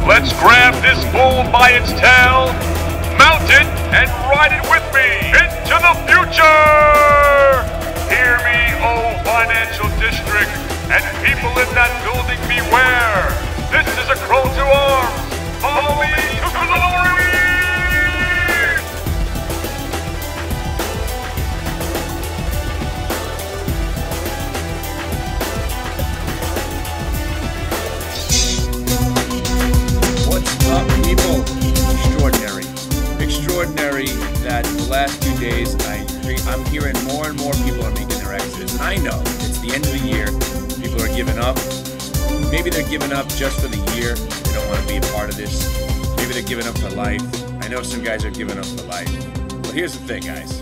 Let's grab this bull by its tail, mount it, and ride it with me into the future! Hear me, oh financial district, and people in that building beware! This is a Krull to arms! Follow me to glory! What's up, people? Extraordinary that the last 2 days I'm hearing more and more people are making their exodus. I know it's the end of the year. People are giving up. Maybe they're giving up just for the year. They don't want to be a part of this. Maybe they're giving up for life. I know some guys are giving up for life. Well, here's the thing, guys.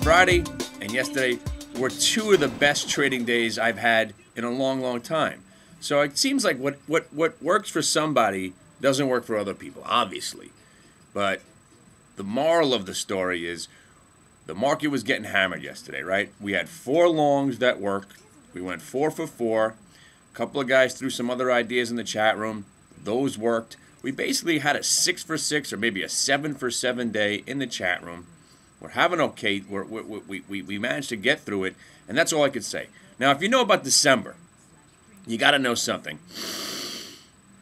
Friday and yesterday were two of the best trading days I've had in a long, long time. So it seems like what works for somebody doesn't work for other people, obviously. But the moral of the story is the market was getting hammered yesterday, right? We had 4 longs that worked. We went 4 for 4. A couple of guys threw some other ideas in the chat room. Those worked. We basically had a 6 for 6 or maybe a 7 for 7 day in the chat room. We're having okay. We managed to get through it, and that's all I could say. Now, if you know about December, you got to know something.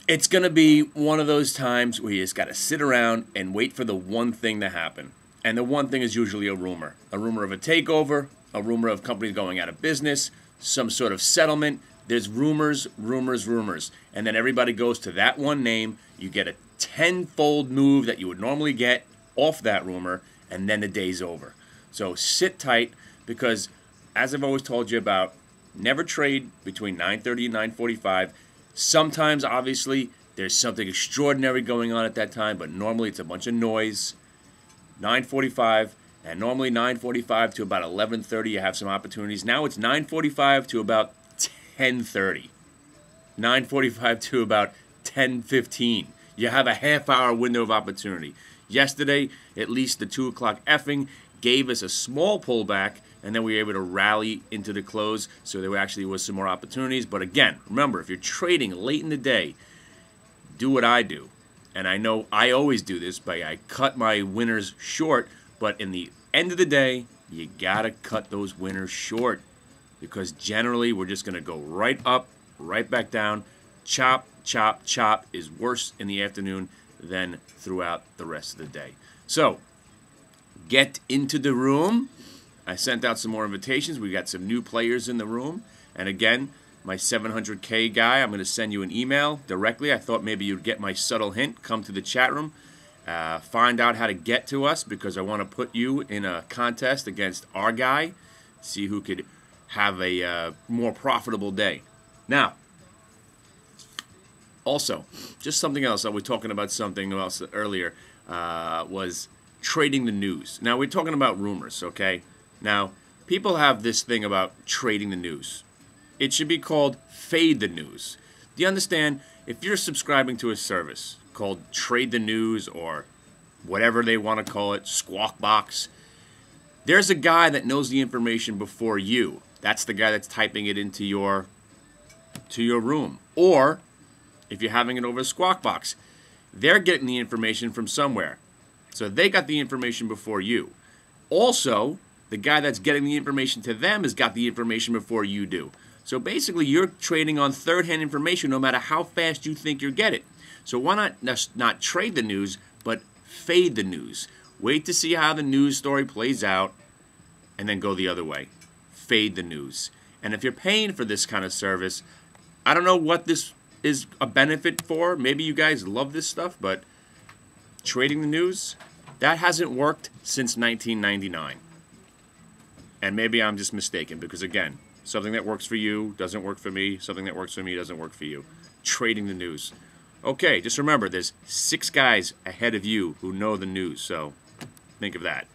It's going to be one of those times where you just got to sit around and wait for the one thing to happen. And the one thing is usually a rumor. A rumor of a takeover, a rumor of companies going out of business, some sort of settlement. There's rumors, rumors, rumors. And then everybody goes to that one name. You get a 10-fold move that you would normally get off that rumor, and then the day's over. So sit tight because, as I've always told you about, never trade between 9:30 and 9:45. Sometimes, obviously, there's something extraordinary going on at that time, but normally it's a bunch of noise. 9:45, and normally 9:45 to about 11:30, you have some opportunities. Now it's 9:45 to about 10:30. 9:45 to about 10:15. You have a half-hour window of opportunity. Yesterday, at least the 2 o'clock effing gave us a small pullback, and then we were able to rally into the close, so there actually was some more opportunities. But again, remember, if you're trading late in the day, do what I do. And I know I always do this, but I cut my winners short. But in the end of the day, you got to cut those winners short because generally we're just going to go right up, right back down. Chop, chop, chop is worse in the afternoon than throughout the rest of the day. So, get into the room. I sent out some more invitations. We got some new players in the room. And again, my 700K guy, I'm going to send you an email directly. I thought maybe you'd get my subtle hint. Come to the chat room. Find out how to get to us because I want to put you in a contest against our guy. See who could have a more profitable day. Now, also, just something else. I was talking about something else earlier. Was trading the news. Now, we're talking about rumors, okay? Now, people have this thing about trading the news. It should be called fade the news. Do you understand? If you're subscribing to a service called Trade the News or whatever they want to call it, Squawk Box, there's a guy that knows the information before you. That's the guy that's typing it into your room. Or, if you're having it over a Squawk Box, they're getting the information from somewhere. So they got the information before you. Also, the guy that's getting the information to them has got the information before you do. So basically, you're trading on third-hand information no matter how fast you think you'll get it. So why not trade the news, but fade the news. Wait to see how the news story plays out, and then go the other way. Fade the news. And if you're paying for this kind of service, I don't know what this is a benefit for. Maybe you guys love this stuff, but trading the news, that hasn't worked since 1999. And maybe I'm just mistaken because, again, something that works for you doesn't work for me. Something that works for me doesn't work for you. Trading the news. Okay, just remember, there's 6 guys ahead of you who know the news, so think of that.